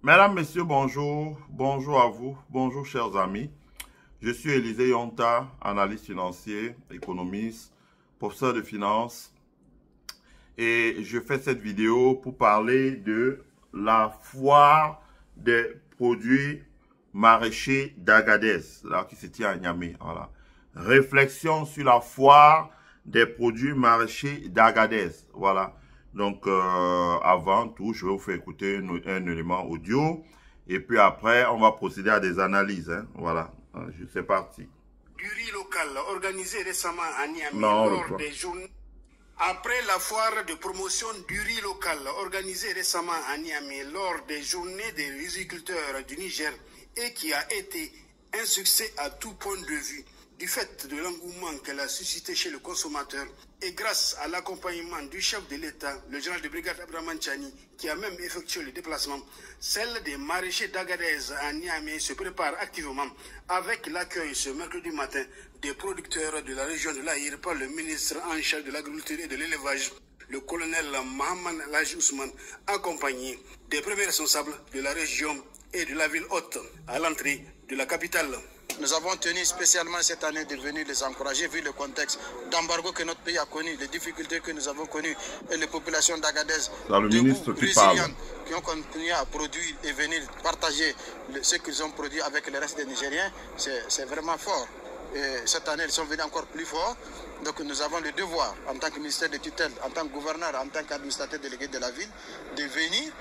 Mesdames, Messieurs, bonjour. Bonjour à vous. Bonjour, chers amis. Je suis Élisée Yonta, analyste financier, économiste, professeur de finance. Et je fais cette vidéo pour parler de la foire des produits maraîchers d'Agadez, là, qui se tient à Niamey. Voilà. Réflexion sur la foire des produits maraîchers d'Agadez. Voilà. Donc, avant tout, je vais vous faire écouter un élément audio. Et puis après, on va procéder à des analyses. Hein. Voilà. C'est parti. Du riz local organisé récemment à Niamey Non, lors des journées. Après la foire de promotion du riz local organisée récemment à Niamey lors des journées des riziculteurs du Niger et qui a été un succès à tout point de vue, du fait de l'engouement qu'elle a suscité chez le consommateur et grâce à l'accompagnement du chef de l'État, le général de brigade Abdraman Chani, qui a même effectué le déplacement, celle des maraîchers d'Agadez à Niamey se prépare activement avec l'accueil ce mercredi matin des producteurs de la région de l'Aïr par le ministre en charge de l'agriculture et de l'élevage, le colonel Mohamed Laj Ousmane, accompagné des premiers responsables de la région et de la ville haute à l'entrée de la capitale. Nous avons tenu spécialement cette année de venir les encourager vu le contexte d'embargo que notre pays a connu, les difficultés que nous avons connues et les populations d'Agadez qui ont continué à produire et venir partager ce qu'ils ont produit avec le reste des Nigériens. C'est vraiment fort. Et cette année, ils sont venus encore plus fort. Donc nous avons le devoir, en tant que ministère de tutelle, en tant que gouverneur, en tant qu'administrateur délégué de la ville, de venir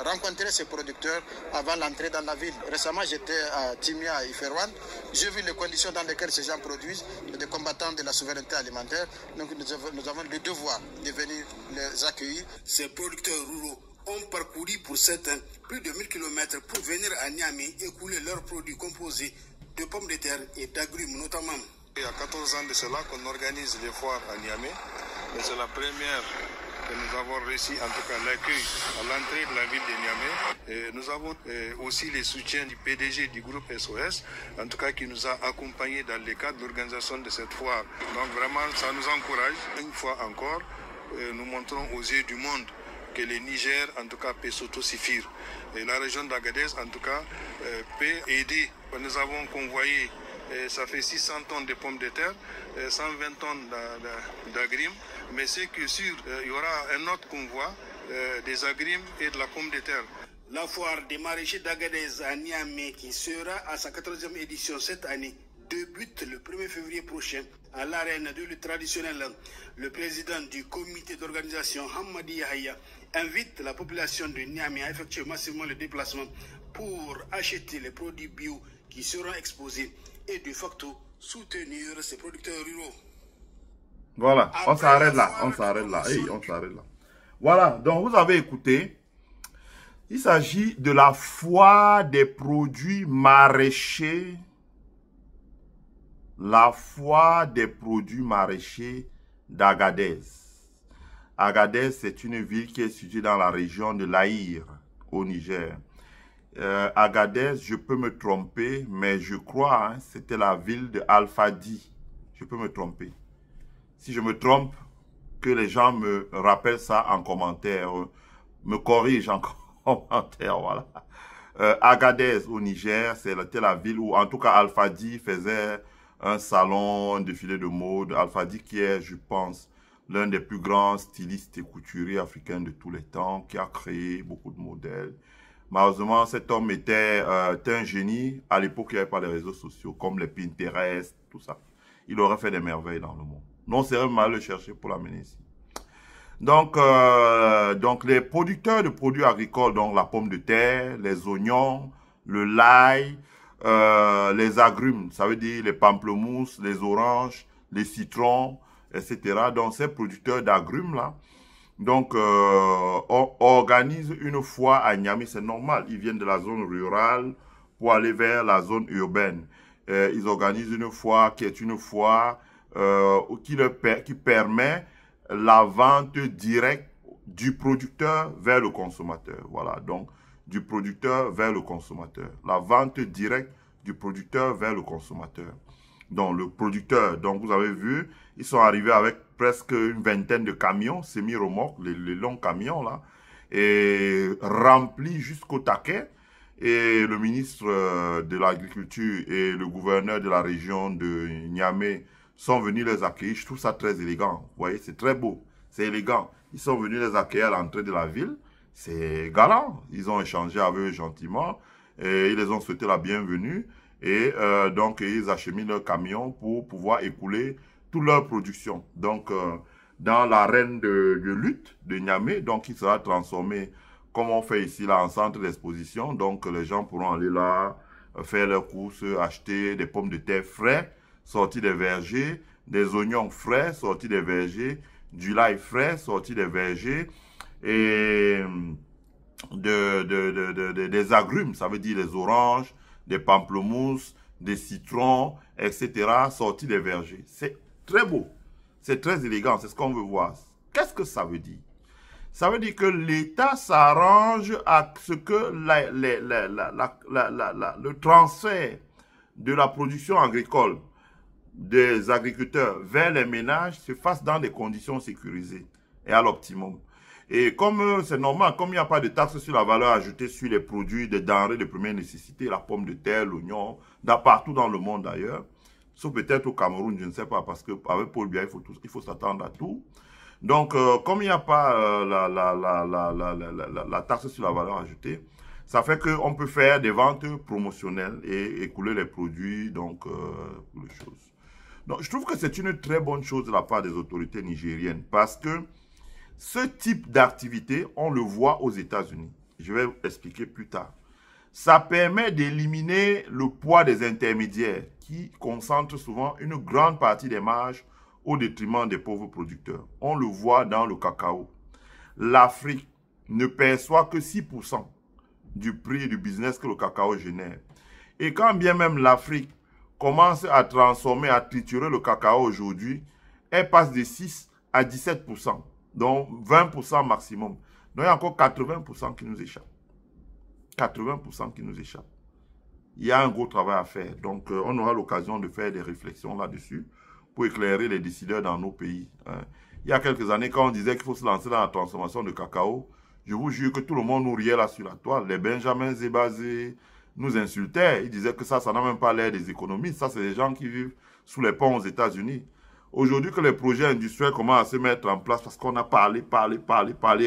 rencontrer ces producteurs avant l'entrée dans la ville. Récemment, j'étais à Timia et Ferwan. J'ai vu les conditions dans lesquelles ces gens produisent, des combattants de la souveraineté alimentaire. Donc nous avons le devoir de venir les accueillir. Ces producteurs ruraux ont parcouru pour certains plus de 1000 km pour venir à Niamey écouler leurs produits composés de pommes de terre et d'agrumes notamment. Il y a 14 ans de cela qu'on organise les foires à Niamey. Et c'est la première que nous avons réussi, en tout cas l'accueil à l'entrée de la ville de Niamey. Et nous avons aussi le soutien du PDG du groupe SOS, en tout cas qui nous a accompagnés dans le cadre de l'organisation de cette foire. Donc vraiment, ça nous encourage. Une fois encore, nous montrons aux yeux du monde que le Niger, en tout cas, peut s'autosuffire. Et la région d'Agadez, en tout cas, peut aider. Nous avons convoyé, ça fait 600 tonnes de pommes de terre, 120 tonnes d'agrimes. Mais c'est que sûr, il y aura un autre convoi des agrimes et de la pomme de terre. La foire des maraîchers d'Agadez à Niamey, qui sera à sa 14e édition cette année, débute le 1er février prochain à l'arène de lutte traditionnelle. Le président du comité d'organisation, Hamadi Yahya, invite la population de Niamey à effectuer massivement le déplacement pour acheter les produits bio qui seront exposés et de facto soutenir ces producteurs ruraux. Voilà, on s'arrête là, on s'arrête là, on s'arrête là. Voilà, donc vous avez écouté. Il s'agit de la foire des produits maraîchers. La foire des produits maraîchers d'Agadez. Agadez, c'est une ville qui est située dans la région de l'Aïr, au Niger. Agadez, je peux me tromper, mais je crois hein, c'était la ville de Al-Fadi. Je peux me tromper. Si je me trompe, que les gens me rappellent ça en commentaire, me corrigent en commentaire, voilà. Agadez, au Niger, c'était la ville où, en tout cas, Al-Fadi faisait un salon, un défilé de mode. Al-Fadi qui est, je pense, l'un des plus grands stylistes et couturiers africains de tous les temps, qui a créé beaucoup de modèles. Malheureusement, cet homme était un génie. À l'époque, il n'y avait pas les réseaux sociaux, comme les Pinterest, tout ça. Il aurait fait des merveilles dans le monde. Non, c'est vraiment mal le chercher pour l'amener ici. Donc, les producteurs de produits agricoles, donc la pomme de terre, les oignons, le l'ail, les agrumes, ça veut dire les pamplemousses, les oranges, les citrons, etc. Donc, ces producteurs d'agrumes là, donc, on organise une foire à Niamey, c'est normal. Ils viennent de la zone rurale pour aller vers la zone urbaine. Ils organisent une foire qui est une foire qui permet la vente directe du producteur vers le consommateur. Voilà, donc du producteur vers le consommateur. La vente directe du producteur vers le consommateur. Donc le producteur, donc vous avez vu, ils sont arrivés avec presque une vingtaine de camions semi-remorques, les longs camions là. et rempli jusqu'au taquet. Et le ministre de l'Agriculture et le gouverneur de la région de Niamey sont venus les accueillir. Je trouve ça très élégant. Vous voyez, c'est très beau, c'est élégant. Ils sont venus les accueillir à l'entrée de la ville. C'est galant. Ils ont échangé avec eux gentiment. Et ils les ont souhaité la bienvenue. Et donc, ils acheminent leur camion pour pouvoir écouler toute leur production. Donc, dans l'arène de lutte de Niamey, donc, il sera transformé comme on fait ici, là, en centre d'exposition. Donc, les gens pourront aller là, faire leurs courses, acheter des pommes de terre frais, sortis des vergers, des oignons frais, sortis des vergers, du l'ail frais, sorti des vergers, et des agrumes, ça veut dire des oranges, des pamplemousses, des citrons, etc., sortis des vergers. C'est très beau, c'est très élégant, c'est ce qu'on veut voir. Qu'est-ce que ça veut dire? Ça veut dire que l'État s'arrange à ce que le transfert de la production agricole des agriculteurs vers les ménages se fasse dans des conditions sécurisées et à l'optimum. Et comme c'est normal, comme il n'y a pas de taxe sur la valeur ajoutée sur les produits, des denrées de première nécessité, la pomme de terre, l'oignon, partout dans le monde d'ailleurs, sauf peut-être au Cameroun, je ne sais pas, parce qu'avec Paul Biya, il faut s'attendre à tout. Donc, comme il n'y a pas la taxe sur la valeur ajoutée, ça fait qu'on peut faire des ventes promotionnelles et écouler les produits, donc, pour les choses. Donc, je trouve que c'est une très bonne chose de la part des autorités nigériennes parce que ce type d'activité, on le voit aux États-Unis. Je vais expliquer plus tard. Ça permet d'éliminer le poids des intermédiaires qui concentrent souvent une grande partie des marges au détriment des pauvres producteurs. On le voit dans le cacao. L'Afrique ne perçoit que 6% du prix du business que le cacao génère. Et quand bien même l'Afrique commence à transformer, à triturer le cacao aujourd'hui, elle passe de 6 à 17%, donc 20% maximum. Donc il y a encore 80% qui nous échappe. 80% qui nous échappe. Il y a un gros travail à faire. Donc on aura l'occasion de faire des réflexions là-dessus pour éclairer les décideurs dans nos pays. Il y a quelques années, quand on disait qu'il faut se lancer dans la transformation de cacao, je vous jure que tout le monde nous riait là sur la toile. Les Benjamin Zébazé nous insultaient. Ils disaient que ça n'a même pas l'air des économistes. Ça, c'est des gens qui vivent sous les ponts aux États-Unis. Aujourd'hui que les projets industriels commencent à se mettre en place parce qu'on a parlé,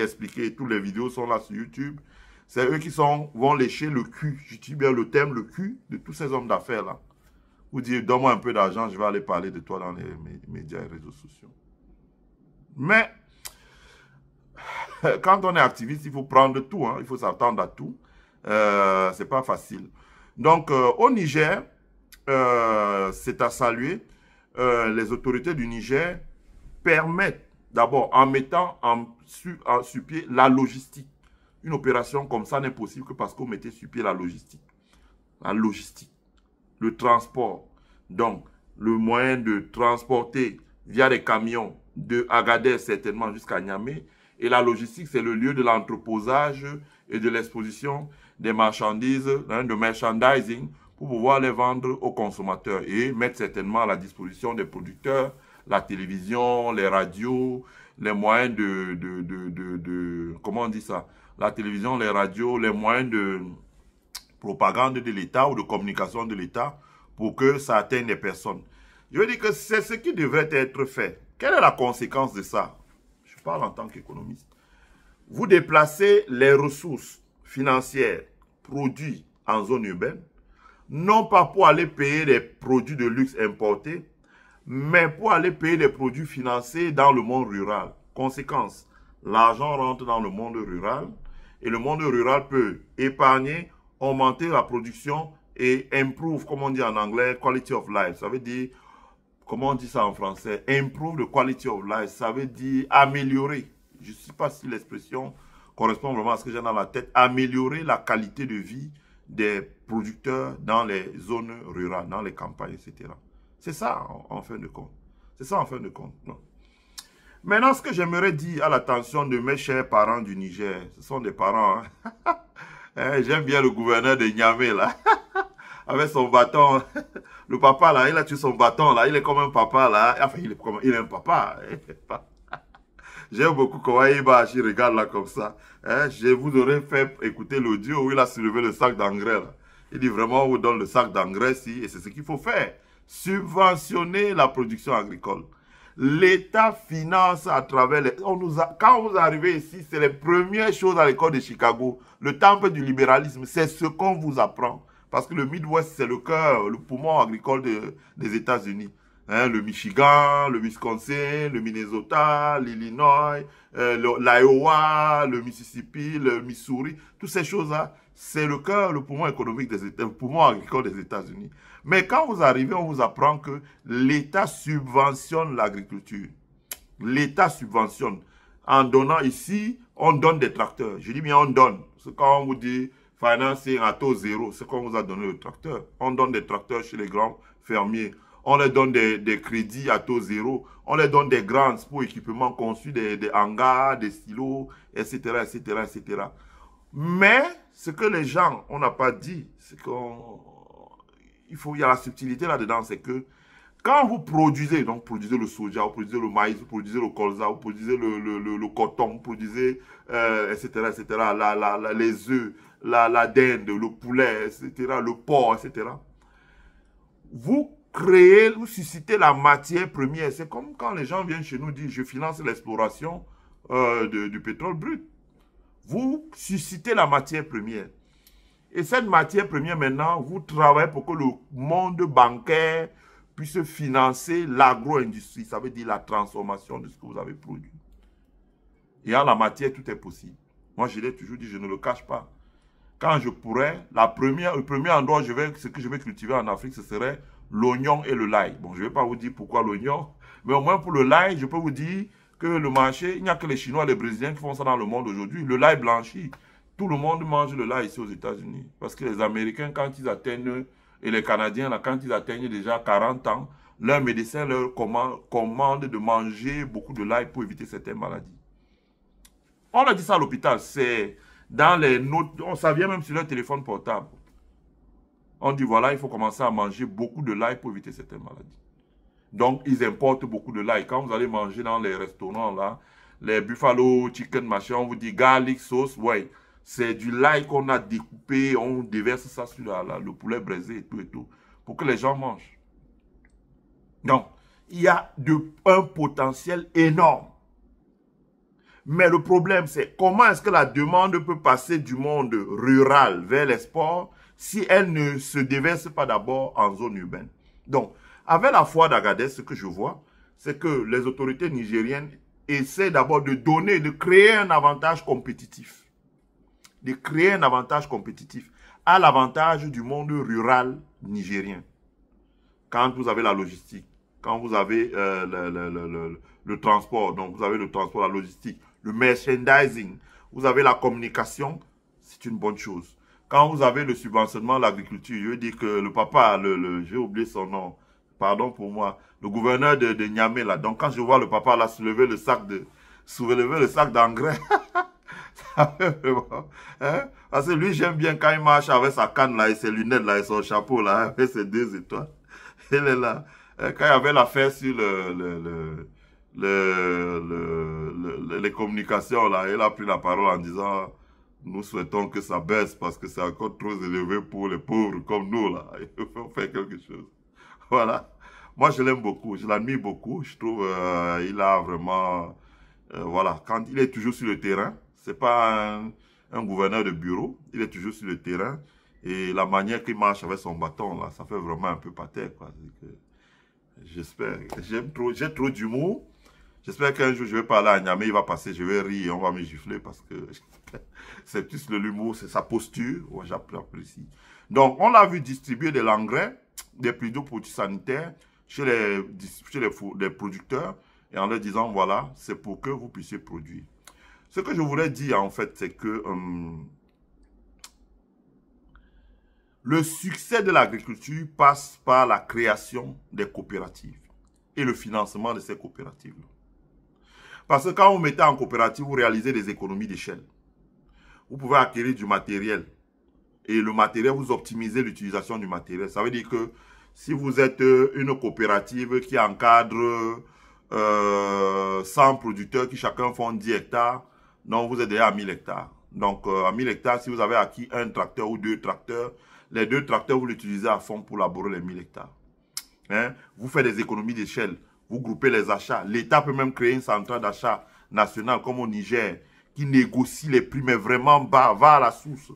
expliqué, toutes les vidéos sont là sur YouTube. C'est eux qui vont lécher le cul, j'utilise bien le terme, le cul de tous ces hommes d'affaires là. Vous dire, donne-moi un peu d'argent, je vais aller parler de toi dans les médias et réseaux sociaux. Mais, quand on est activiste, il faut prendre tout, hein, il faut s'attendre à tout. C'est pas facile. Donc, au Niger, c'est à saluer. Les autorités du Niger permettent, d'abord, en mettant sur pied la logistique. Une opération comme ça n'est possible que parce qu'on mettait sur pied la logistique. La logistique. Le transport. Donc, le moyen de transporter via des camions de Agadez certainement jusqu'à Niamey. Et la logistique, c'est le lieu de l'entreposage et de l'exposition des marchandises, de merchandising, pour pouvoir les vendre aux consommateurs et mettre certainement à la disposition des producteurs la télévision, les radios, les moyens comment on dit ça? La télévision, les radios, les moyens de propagande de l'État ou de communication de l'État pour que ça atteigne les personnes. Je veux dire que c'est ce qui devrait être fait. Quelle est la conséquence de ça? Je parle en tant qu'économiste. Vous déplacez les ressources financières produites en zone urbaine, non pas pour aller payer des produits de luxe importés, mais pour aller payer des produits financés dans le monde rural. Conséquence, l'argent rentre dans le monde rural et le monde rural peut épargner, augmenter la production et improve, comme on dit en anglais, quality of life. Ça veut dire, comment on dit ça en français? Improve the quality of life. Ça veut dire améliorer. Je ne sais pas si l'expression correspond vraiment à ce que j'ai dans la tête. Améliorer la qualité de vie des producteurs dans les zones rurales, dans les campagnes, etc. C'est ça, en fin de compte. C'est ça, en fin de compte. Non. Maintenant, ce que j'aimerais dire à l'attention de mes chers parents du Niger, ce sont des parents, hein? J'aime bien le gouverneur de Niamey, là, avec son bâton. Le papa, là, il a tué son bâton, là, il est comme un papa, là. Enfin, il est un papa. J'aime beaucoup comment Ibachi regarde là comme ça. Hein? Je vous aurais fait écouter l'audio où il a soulevé le sac d'engrais. Il dit vraiment, on vous donne le sac d'engrais ici, et c'est ce qu'il faut faire. Subventionner la production agricole. L'État finance à travers les... Quand vous arrivez ici, c'est les premières choses à l'école de Chicago. Le temple du libéralisme, c'est ce qu'on vous apprend. Parce que le Midwest, c'est le cœur, le poumon agricole des États-Unis. Hein, le Michigan, le Wisconsin, le Minnesota, l'Illinois, l'Iowa, le Mississippi, le Missouri. Toutes ces choses-là, c'est le cœur, le poumon économique des États, le poumon agricole des États-Unis. Mais quand vous arrivez, on vous apprend que l'État subventionne l'agriculture. L'État subventionne. En donnant ici, on donne des tracteurs. Je dis bien on donne. C'est quand on vous dit financing à taux zéro, c'est qu'on vous a donné le tracteur. On donne des tracteurs chez les grands fermiers. On leur donne des crédits à taux zéro. On leur donne des grants pour équipements conçus, des hangars, des silos, etc., etc., etc. Mais ce que les gens, on n'a pas dit, c'est il y a la subtilité là-dedans, c'est que quand vous produisez, donc produisez le soja, vous produisez le maïs, vous produisez le colza, vous produisez le coton, vous produisez, etc., etc., les œufs, la dinde, le poulet, etc., le porc, etc. Vous créez, vous suscitez la matière première. C'est comme quand les gens viennent chez nous dire, je finance l'exploration du pétrole brut. Vous suscitez la matière première. Et cette matière première, maintenant, vous travaillez pour que le monde bancaire puisse financer l'agro-industrie. Ça veut dire la transformation de ce que vous avez produit. Et en la matière, tout est possible. Moi, je l'ai toujours dit, je ne le cache pas. Quand je pourrais, le premier endroit ce que je vais cultiver en Afrique, ce serait l'oignon et le l'ail. Bon, je ne vais pas vous dire pourquoi l'oignon, mais au moins pour le l'ail, je peux vous dire que le marché, il n'y a que les Chinois et les Brésiliens qui font ça dans le monde aujourd'hui. Le l'ail blanchi. Tout le monde mange le lait ici aux États-Unis. Parce que les Américains, quand ils atteignent, et les Canadiens, là, quand ils atteignent déjà 40 ans, leur médecin leur commande de manger beaucoup de lait pour éviter certaines maladies. On a dit ça à l'hôpital. C'est dans les notes, ça vient même sur leur téléphone portable. On dit voilà, il faut commencer à manger beaucoup de lait pour éviter certaines maladies. Donc, ils importent beaucoup de lait. Quand vous allez manger dans les restaurants, là, les buffalo chicken, machin, on vous dit garlic sauce, ouais. C'est du lait qu'on a découpé, on déverse ça sur le poulet braisé et tout, pour que les gens mangent. Donc, il y a un potentiel énorme. Mais le problème, c'est comment est-ce que la demande peut passer du monde rural vers les sports si elle ne se déverse pas d'abord en zone urbaine. Donc, avec la foire d'Agadez, ce que je vois, c'est que les autorités nigériennes essaient d'abord de créer un avantage compétitif. De créer un avantage compétitif à l'avantage du monde rural nigérien. Quand vous avez la logistique, quand vous avez le transport, donc vous avez le transport, la logistique, le merchandising, vous avez la communication, c'est une bonne chose. Quand vous avez le subventionnement de l'agriculture, je veux dire que le papa, j'ai oublié son nom, pardon pour moi, le gouverneur de Niamey, là, donc quand je vois le papa là soulever le sac d'engrais, hein? Parce que lui, j'aime bien quand il marche avec sa canne là et ses lunettes là et son chapeau là, avec ses 2 étoiles. Il est là. Quand il y avait l'affaire sur les communications là, il a pris la parole en disant nous souhaitons que ça baisse parce que c'est encore trop élevé pour les pauvres comme nous là. Il faut faire quelque chose. Voilà. Moi, je l'aime beaucoup, je l'admire beaucoup. Je trouve il a vraiment... voilà, quand il est toujours sur le terrain, c'est pas un gouverneur de bureau, il est toujours sur le terrain. Et la manière qu'il marche avec son bâton, là, ça fait vraiment un peu pater, quoi. J'espère, j'ai trop d'humour. J'espère qu'un jour, je vais parler à Niamey, il va passer, je vais rire, on va me gifler parce que c'est plus l'humour, c'est sa posture. Ouais, j'apprécie. Donc, on l'a vu distribuer de l'engrais, des produits sanitaires chez les producteurs et en leur disant, voilà, c'est pour que vous puissiez produire. Ce que je voulais dire, en fait, c'est que le succès de l'agriculture passe par la création des coopératives et le financement de ces coopératives. Parce que quand vous mettez en coopérative, vous réalisez des économies d'échelle. Vous pouvez acquérir du matériel. Et le matériel, vous optimisez l'utilisation du matériel. Ça veut dire que si vous êtes une coopérative qui encadre 100 producteurs qui chacun font 10 hectares, non, vous êtes déjà à 1000 hectares. Donc, à 1000 hectares, si vous avez acquis un tracteur ou 2 tracteurs, les 2 tracteurs, vous l'utilisez à fond pour labourer les 1000 hectares. Hein? Vous faites des économies d'échelle, vous groupez les achats. L'État peut même créer une centrale d'achat nationale comme au Niger, qui négocie les prix, mais vraiment bas, va à la source.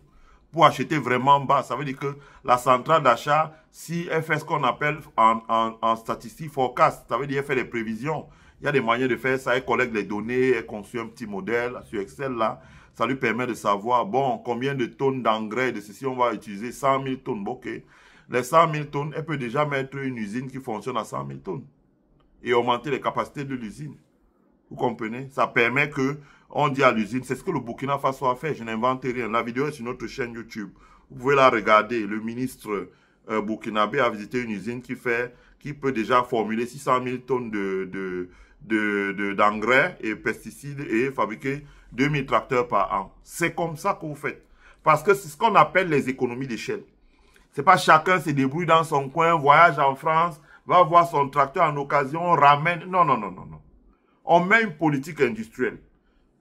Pour acheter vraiment bas, ça veut dire que la centrale d'achat, si elle fait ce qu'on appelle en statistique forecast, ça veut dire qu'elle fait des prévisions. Il y a des moyens de faire ça, elle collecte les données, elle construit un petit modèle sur Excel là. Ça lui permet de savoir, bon, combien de tonnes d'engrais, de ceci on va utiliser, 100 000 tonnes. Bon, ok. Les 100 000 tonnes, elle peut déjà mettre une usine qui fonctionne à 100 000 tonnes. Et augmenter les capacités de l'usine. Vous comprenez? Ça permet que, on dit à l'usine, c'est ce que le Burkina Faso a fait, je n'invente rien. La vidéo est sur notre chaîne YouTube. Vous pouvez la regarder. Le ministre burkinabé a visité une usine qui peut déjà formuler 600 000 tonnes d'engrais et pesticides et fabriquer 2000 tracteurs par an. C'est comme ça que vous faites. Parce que c'est ce qu'on appelle les économies d'échelle. C'est pas chacun se débrouille dans son coin, voyage en France, va voir son tracteur en occasion, ramène. Non, non, non, non, non. On met une politique industrielle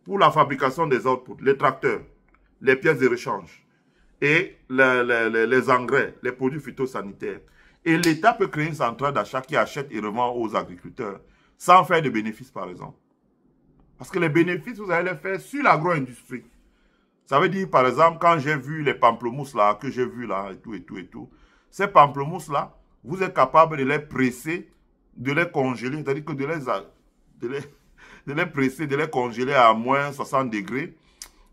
pour la fabrication des outputs, les tracteurs, les pièces de rechange et les engrais, les produits phytosanitaires. Et l'État peut créer une centrale d'achat qui achète et revend aux agriculteurs sans faire de bénéfices, par exemple. Parce que les bénéfices, vous allez les faire sur l'agro-industrie. Ça veut dire, par exemple, quand j'ai vu les pamplemousses là, que j'ai vu là, et tout, ces pamplemousses là, vous êtes capable de les presser, de les congeler, c'est-à-dire que de les presser, de les congeler à moins 60 degrés.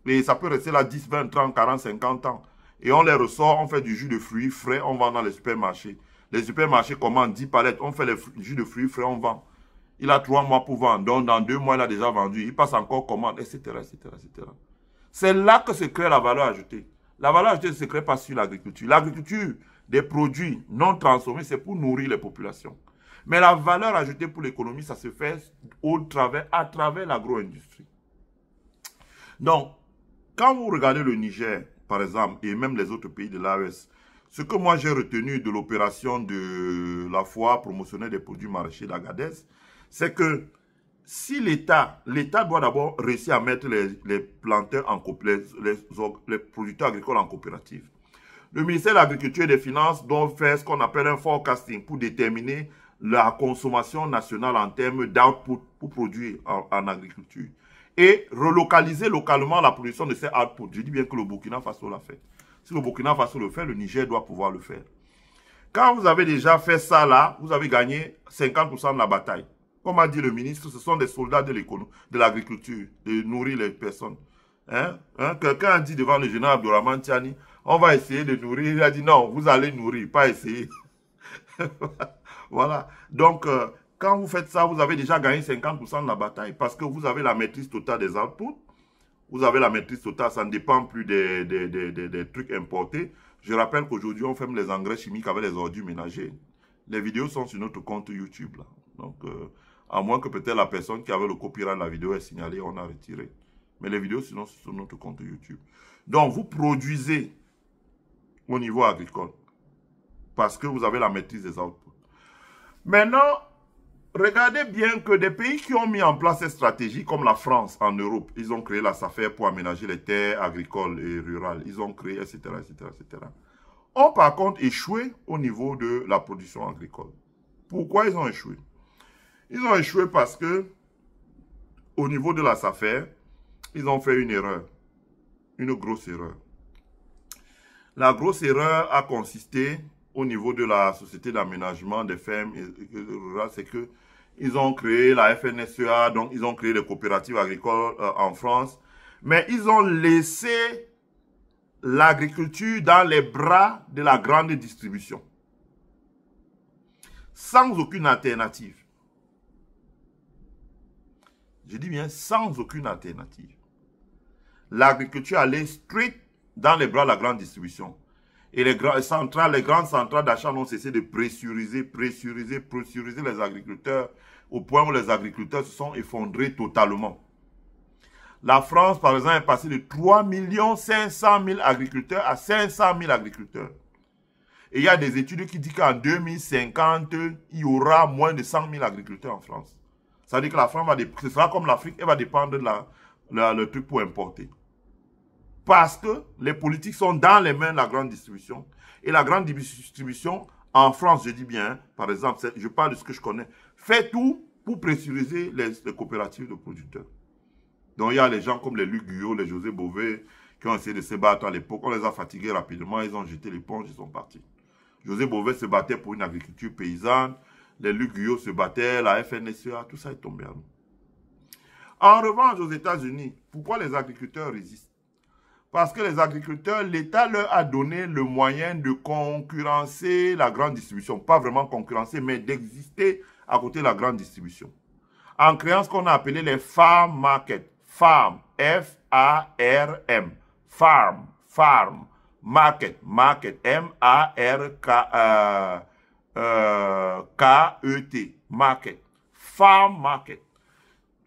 Et ça peut rester là 10, 20, 30, 40, 50 ans. Et on les ressort, on fait du jus de fruits frais, on vend dans les supermarchés. Les supermarchés commandent 10 palettes, on fait le jus de fruits frais, on vend. Il a 3 mois pour vendre, donc dans 2 mois, il a déjà vendu. Il passe encore commande, etc., etc., etc. C'est là que se crée la valeur ajoutée. La valeur ajoutée ne se crée pas sur l'agriculture. L'agriculture des produits non transformés, c'est pour nourrir les populations. Mais la valeur ajoutée pour l'économie, ça se fait à travers l'agro-industrie. Donc, quand vous regardez le Niger, par exemple, et même les autres pays de l'AES, ce que moi j'ai retenu de l'opération de la foire promotionnelle des produits maraîchers d'Agadez, c'est que si l'État doit d'abord réussir à mettre les planteurs en les producteurs agricoles en coopérative. Le ministère de l'Agriculture et des Finances doit faire ce qu'on appelle un forecasting pour déterminer la consommation nationale en termes d'output pour produire en agriculture. Et relocaliser localement la production de ces outputs. Je dis bien que le Burkina Faso l'a fait. Si le Burkina Faso le fait, le Niger doit pouvoir le faire. Quand vous avez déjà fait ça là, vous avez gagné 50% de la bataille. Comme a dit le ministre, ce sont des soldats de l'économie, de l'agriculture, de nourrir les personnes. Quelqu'un a dit devant le général Abdourahmane Tiani, on va essayer de nourrir. Il a dit non, vous allez nourrir, pas essayer. Voilà. Donc, quand vous faites ça, vous avez déjà gagné 50% de la bataille parce que vous avez la maîtrise totale des outputs. Vous avez la maîtrise totale, ça ne dépend plus des trucs importés. Je rappelle qu'aujourd'hui, on fait les engrais chimiques avec les ordures ménagers. Les vidéos sont sur notre compte YouTube. Là. Donc, à moins que peut-être la personne qui avait le copyright de la vidéo ait signalé, on a retiré. Mais les vidéos, sinon, sont sur notre compte YouTube. Donc, vous produisez au niveau agricole parce que vous avez la maîtrise des outputs. Maintenant, regardez bien que des pays qui ont mis en place ces stratégies, comme la France en Europe, ils ont créé la SAFER pour aménager les terres agricoles et rurales. Ils ont créé, etc., etc., etc. Ont par contre échoué au niveau de la production agricole. Pourquoi ils ont échoué? Ils ont échoué parce que, au niveau de la SAFER, ils ont fait une erreur. Une grosse erreur. La grosse erreur a consisté au niveau de la société d'aménagement des fermes rurales, c'est que ils ont créé la FNSEA, donc ils ont créé les coopératives agricoles en France, mais ils ont laissé l'agriculture dans les bras de la grande distribution, sans aucune alternative. Je dis bien sans aucune alternative. L'agriculture allait straight dans les bras de la grande distribution. Et les grandes centrales d'achat n'ont cessé de pressuriser les agriculteurs au point où les agriculteurs se sont effondrés totalement. La France, par exemple, est passée de 3 500 000 agriculteurs à 500 000 agriculteurs. Et il y a des études qui disent qu'en 2050, il y aura moins de 100 000 agriculteurs en France. Ça veut dire que la France ce sera comme l'Afrique, elle va dépendre de le truc pour importer. Parce que les politiques sont dans les mains de la grande distribution. Et la grande distribution, en France, je dis bien, par exemple, je parle de ce que je connais, fait tout pour pressuriser les coopératives de producteurs. Donc, il y a les gens comme les Luc Guyot, les José Bové, qui ont essayé de se battre à l'époque. On les a fatigués rapidement, ils ont jeté l'éponge, ils sont partis. José Bové se battait pour une agriculture paysanne, les Luc Guyot se battaient, la FNSEA, tout ça est tombé à nous. En revanche, aux États-Unis, pourquoi les agriculteurs résistent? Parce que les agriculteurs, l'État leur a donné le moyen de concurrencer la grande distribution. Pas vraiment concurrencer, mais d'exister à côté de la grande distribution. En créant ce qu'on a appelé les farm market. Farm, F-A-R-M. Farm, market, M-A-R-K-E-T, market. Farm market.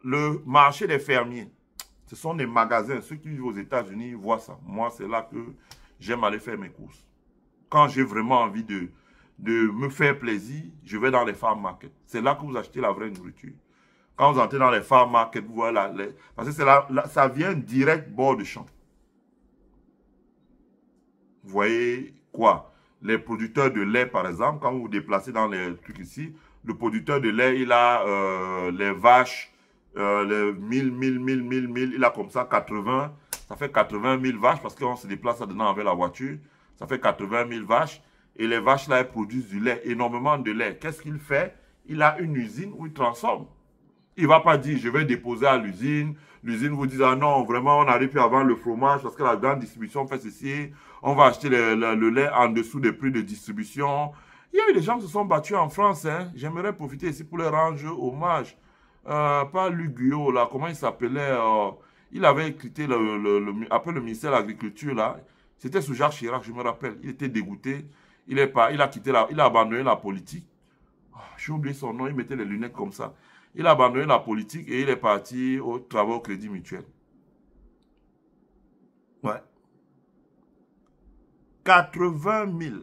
Le marché des fermiers. Ce sont des magasins. Ceux qui vivent aux États-Unis voient ça. Moi, c'est là que j'aime aller faire mes courses. Quand j'ai vraiment envie de me faire plaisir, je vais dans les farm markets. C'est là que vous achetez la vraie nourriture. Quand vous entrez dans les farm markets, vous voyez parce que ça vient direct bord de champ. Vous voyez quoi? Les producteurs de lait, par exemple, quand vous vous déplacez dans les trucs ici, le producteur de lait, il a les vaches, les 1000, il a comme ça 80, ça fait 80 000 vaches parce qu'on se déplace là-dedans avec la voiture, ça fait 80 000 vaches et les vaches là, elles produisent du lait, énormément de lait. Qu'est-ce qu'il fait? Il a une usine où il transforme. Il ne va pas dire, je vais déposer à l'usine, l'usine vous dit, ah non, vraiment, on n'arrive plus à vendre le fromage parce que la grande distribution fait ceci, on va acheter le lait en dessous des prix de distribution. Il y a eu des gens qui se sont battus en France, hein. J'aimerais profiter ici pour leur rendre hommage. Pas Luc Guyot, là, comment il s'appelait, il avait quitté après le ministère de l'Agriculture, là, c'était sous Jacques Chirac, je me rappelle, il était dégoûté, il a abandonné la politique, j'ai oublié son nom, il mettait les lunettes comme ça, il a abandonné la politique et il est parti au travail au Crédit Mutuel. Ouais. 80 000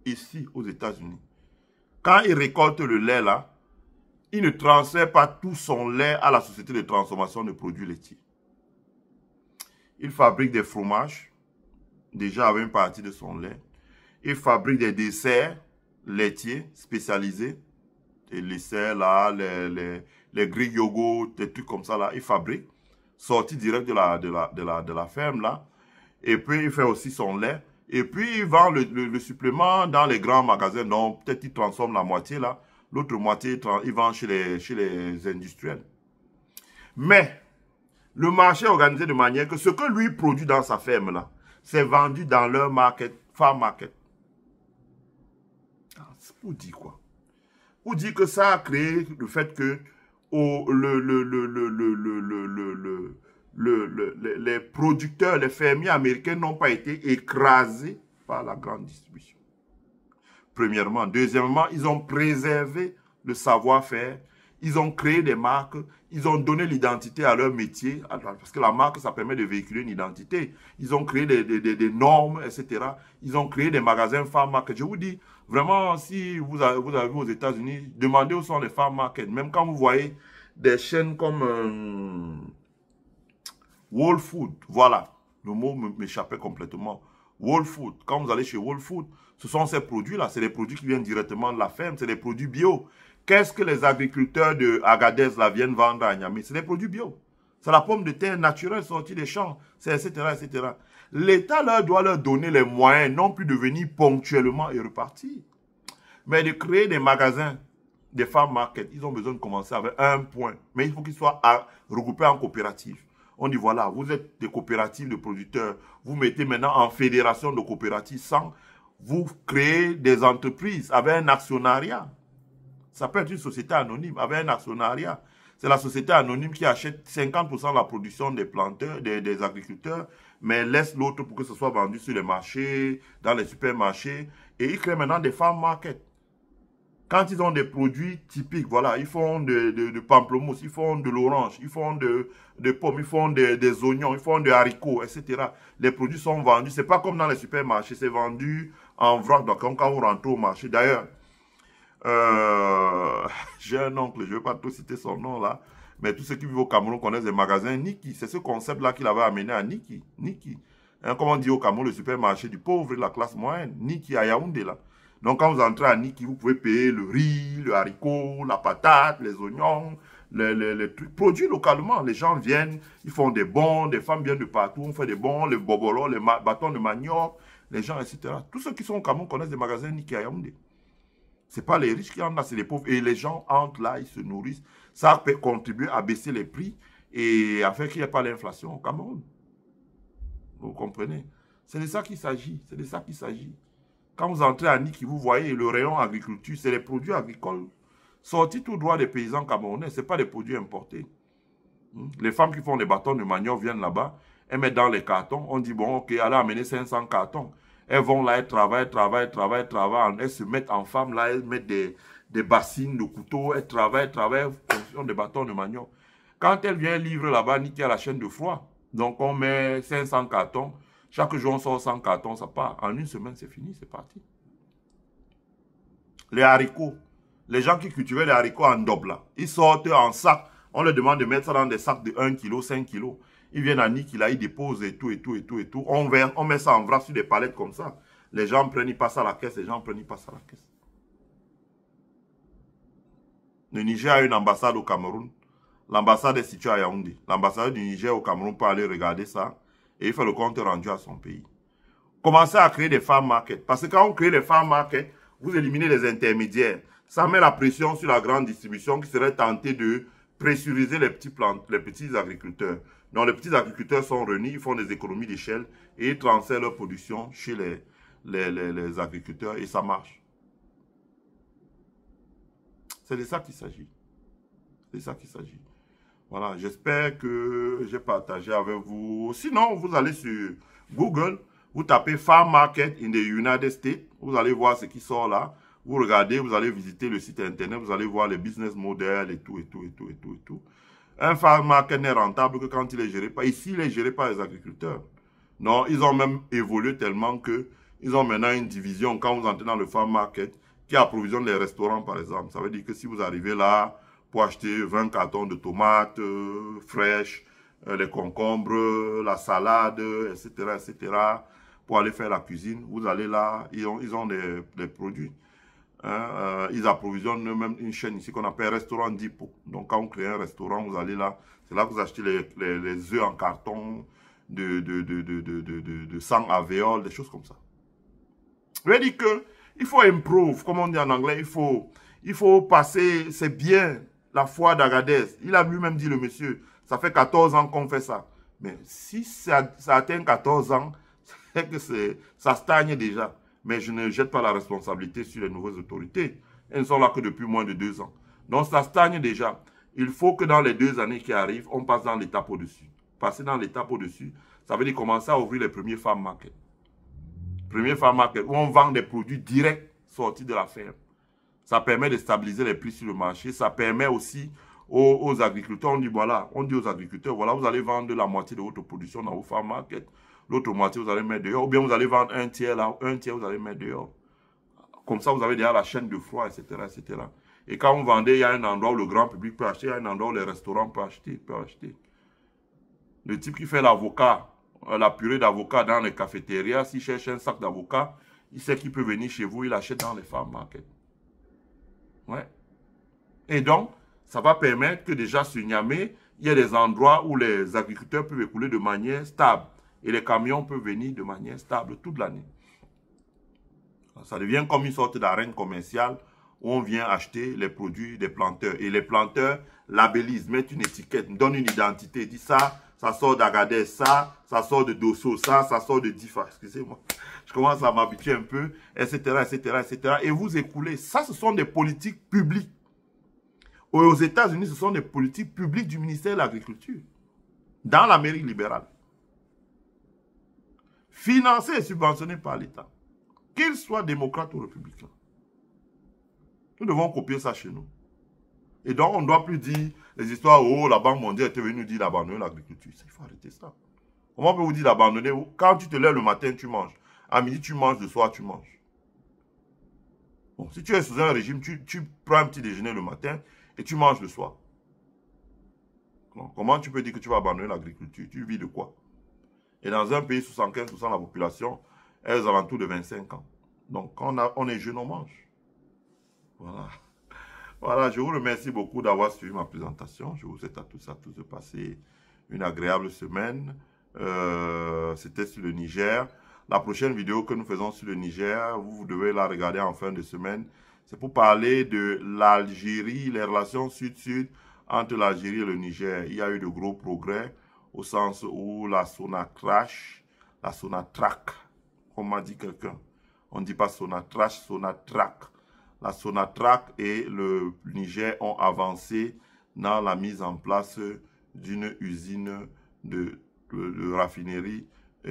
ici aux États-Unis. Quand il récolte le lait, là, il ne transfère pas tout son lait à la société de transformation de produits laitiers. Il fabrique des fromages, déjà avec une partie de son lait. Il fabrique des desserts laitiers spécialisés. Les desserts, là, les grilles yogourt, des trucs comme ça, là, il fabrique. Sorti direct de la ferme, là. Et puis, il fait aussi son lait. Et puis, il vend le supplément dans les grands magasins. Donc, peut-être il transforme la moitié, là. L'autre moitié, il vend chez les industriels. Mais, le marché est organisé de manière que ce que lui produit dans sa ferme, là, c'est vendu dans leur market, farm market. C'est pour dire quoi? Pour dire que ça a créé le fait que les producteurs, les fermiers américains n'ont pas été écrasés par la grande distribution. Premièrement. Deuxièmement, ils ont préservé le savoir-faire. Ils ont créé des marques. Ils ont donné l'identité à leur métier. Parce que la marque, ça permet de véhiculer une identité. Ils ont créé des normes, etc. Ils ont créé des magasins farm market. Je vous dis, vraiment, si vous avez vu aux États-Unis, demandez où sont les farm market. Même quand vous voyez des chaînes comme Whole Food, voilà. Le mot m'échappait complètement. Whole Food. Quand vous allez chez Whole Food, ce sont ces produits-là. C'est des produits qui viennent directement de la ferme. C'est des produits bio. Qu'est-ce que les agriculteurs de Agadez là, viennent vendre à Niamey? C'est des produits bio. C'est la pomme de terre naturelle sortie des champs, etc., etc. L'État doit leur donner les moyens, non plus de venir ponctuellement et repartir, mais de créer des magasins, des farm markets. Ils ont besoin de commencer avec un point. Mais il faut qu'ils soient regroupés en coopératives. On dit, voilà, vous êtes des coopératives de producteurs. Vous mettez maintenant en fédération de coopératives sans... Vous créez des entreprises avec un actionnariat. Ça peut être une société anonyme avec un actionnariat. C'est la société anonyme qui achète 50% de la production des planteurs, des agriculteurs, mais laisse l'autre pour que ce soit vendu sur les marchés, dans les supermarchés. Et ils créent maintenant des farm markets. Quand ils ont des produits typiques, voilà, ils font de pamplemousse, ils font de l'orange, ils font de pommes, ils font des oignons, ils font des haricots, etc. Les produits sont vendus. C'est pas comme dans les supermarchés, c'est vendu en vrac. Donc, quand vous rentrez au marché, d'ailleurs, J'ai un oncle, je ne vais pas trop citer son nom là, mais tous ceux qui vivent au Cameroun connaissent des magasins Niki. C'est ce concept-là qu'il avait amené à Niki. Niki. Hein, comme on dit au Cameroun, le supermarché du pauvre et de la classe moyenne. Niki à Yaoundé là. Donc quand vous entrez à Niki, vous pouvez payer le riz, le haricot, la patate, les oignons, les trucs produits localement. Les gens viennent, ils font des bons, des femmes viennent de partout, on fait des bons, les bobolos, les bâtons de manioc, les gens, etc. Tous ceux qui sont au Cameroun connaissent des magasins Niki à Yaoundé. Ce n'est pas les riches qui en ont, c'est les pauvres. Et les gens entrent là, ils se nourrissent. Ça peut contribuer à baisser les prix et à faire qu'il n'y ait pas l'inflation au Cameroun. Vous comprenez? C'est de ça qu'il s'agit. C'est de ça qu'il s'agit. Quand vous entrez à Niki, vous voyez le rayon agriculture, c'est les produits agricoles sortis tout droit des paysans camerounais. Ce n'est pas des produits importés. Les femmes qui font des bâtons de manioc viennent là-bas, elles mettent dans les cartons. On dit, bon, ok, allez amener 500 cartons. Elles vont là, elles travaillent. Elles se mettent en femme, là, elles mettent des bassines de couteaux. Elles travaillent, construisent des bâtons de manioc. Quand elles viennent livrer là-bas, Niki à la chaîne de froid. Donc, on met 500 cartons. Chaque jour, on sort 100 cartons, ça part. En une semaine, c'est fini, c'est parti. Les haricots. Les gens qui cultivaient les haricots en double, là, ils sortent en sac. On leur demande de mettre ça dans des sacs de 1 kg, 5 kg. Ils viennent à Niki, là, ils déposent et tout. On met ça en vrac sur des palettes comme ça. Les gens prennent, ils passent à la caisse. Les gens prennent, ils passent à la caisse. Le Niger a une ambassade au Cameroun. L'ambassade est située à Yaoundé. L'ambassadeur du Niger au Cameroun peut aller regarder ça. Et il fait le compte rendu à son pays. Commencez à créer des farm markets. Parce que quand on crée des farm markets, vous éliminez les intermédiaires. Ça met la pression sur la grande distribution qui serait tentée de pressuriser les petits agriculteurs. Donc les petits agriculteurs sont réunis, ils font des économies d'échelle et ils transfèrent leur production chez les agriculteurs et ça marche. C'est de ça qu'il s'agit. C'est de ça qu'il s'agit. Voilà, j'espère que j'ai partagé avec vous. Sinon, vous allez sur Google, vous tapez Farm Market in the United States, vous allez voir ce qui sort là. Vous regardez, vous allez visiter le site internet, vous allez voir les business models et tout. Un farm market n'est rentable que quand il est géré par... Ici, il est géré par les agriculteurs. Non, ils ont même évolué tellement que ils ont maintenant une division, quand vous entrez dans le farm market, qui approvisionne les restaurants, par exemple. Ça veut dire que si vous arrivez là pour acheter 20 cartons de tomates fraîches, les concombres, la salade, etc., pour aller faire la cuisine, vous allez là, ils ont des produits. Ils approvisionnent même une chaîne ici qu'on appelle Restaurant Depot. Donc quand vous créez un restaurant, vous allez là, c'est là que vous achetez les œufs en carton de sang alvéole, des choses comme ça. Je veux dire que il faut improve, comme on dit en anglais, il faut passer, c'est bien la foire d'Agadez. Il a lui-même dit, le monsieur, ça fait 14 ans qu'on fait ça. Mais si ça atteint 14 ans, c'est que ça stagne déjà. Mais je ne jette pas la responsabilité sur les nouvelles autorités. Elles ne sont là que depuis moins de 2 ans. Donc ça stagne déjà. Il faut que dans les 2 années qui arrivent, on passe dans l'étape au-dessus. Passer dans l'étape au-dessus, ça veut dire commencer à ouvrir les premiers farm markets. Premier farm market, où on vend des produits directs sortis de la ferme. Ça permet de stabiliser les prix sur le marché. Ça permet aussi aux agriculteurs, on dit aux agriculteurs, voilà, vous allez vendre la moitié de votre production dans vos farm markets. L'autre moitié, vous allez mettre dehors. Ou bien vous allez vendre un tiers là, un tiers, vous allez mettre dehors. Comme ça, vous avez déjà la chaîne de froid, etc., etc. Et quand vous vendez, il y a un endroit où le grand public peut acheter, il y a un endroit où les restaurants peuvent acheter. Le type qui fait l'avocat, la purée d'avocat dans les cafétérias, s'il cherche un sac d'avocat, il sait qu'il peut venir chez vous, il achète dans les farm markets. Ouais. Et donc, ça va permettre que déjà sur Niamey, il y a des endroits où les agriculteurs peuvent écouler de manière stable. Et les camions peuvent venir de manière stable toute l'année. Ça devient comme une sorte d'arène commerciale où on vient acheter les produits des planteurs. Et les planteurs labellisent, mettent une étiquette, donnent une identité, disent ça sort d'Agadez, ça sort de Dosso, ça sort de Difa. Excusez-moi, je commence à m'habituer un peu, etc. Et vous écoulez. Ça, ce sont des politiques publiques. Aux États-Unis, ce sont des politiques publiques du ministère de l'Agriculture. Dans l'Amérique libérale. Financé et subventionné par l'État. Qu'il soit démocrate ou républicain. Nous devons copier ça chez nous. Et donc, on ne doit plus dire les histoires, oh, la Banque mondiale était venue nous dire d'abandonner l'agriculture. Il faut arrêter ça. Comment on peut vous dire d'abandonner? Quand tu te lèves le matin, tu manges. À midi, tu manges, le soir, tu manges. Bon, si tu es sous un régime, tu prends un petit déjeuner le matin et tu manges le soir. Non. Comment tu peux dire que tu vas abandonner l'agriculture? Tu vis de quoi? Et dans un pays, 75% de la population est aux alentours de 25 ans. Donc, quand on est jeune, on mange. Voilà. Voilà, je vous remercie beaucoup d'avoir suivi ma présentation. Je vous souhaite à tous de passer une agréable semaine. C'était sur le Niger. La prochaine vidéo que nous faisons sur le Niger, vous devez la regarder en fin de semaine. C'est pour parler de l'Algérie, les relations sud-sud entre l'Algérie et le Niger. Il y a eu de gros progrès au sens où la Sonatrach, comme m'a dit quelqu'un. On ne dit pas Sonatrach, Sonatrach. La Sonatrach et le Niger ont avancé dans la mise en place d'une usine de raffinerie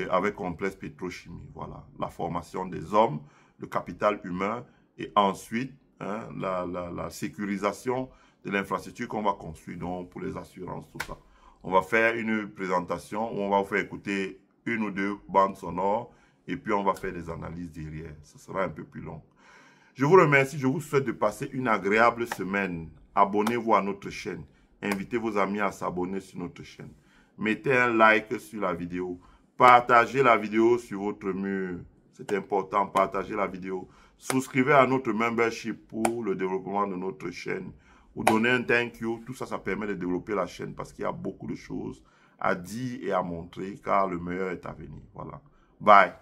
avec complexe pétrochimie. Voilà, la formation des hommes, le capital humain et ensuite la sécurisation de l'infrastructure qu'on va construire donc, pour les assurances, tout ça. On va faire une présentation où on va vous faire écouter une ou deux bandes sonores et puis on va faire des analyses derrière. Ça sera un peu plus long. Je vous remercie, je vous souhaite de passer une agréable semaine. Abonnez-vous à notre chaîne. Invitez vos amis à s'abonner sur notre chaîne. Mettez un like sur la vidéo. Partagez la vidéo sur votre mur. C'est important, partagez la vidéo. Souscrivez à notre membership pour le développement de notre chaîne. Vous donnez un thank you. Tout ça, ça permet de développer la chaîne parce qu'il y a beaucoup de choses à dire et à montrer car le meilleur est à venir. Voilà. Bye.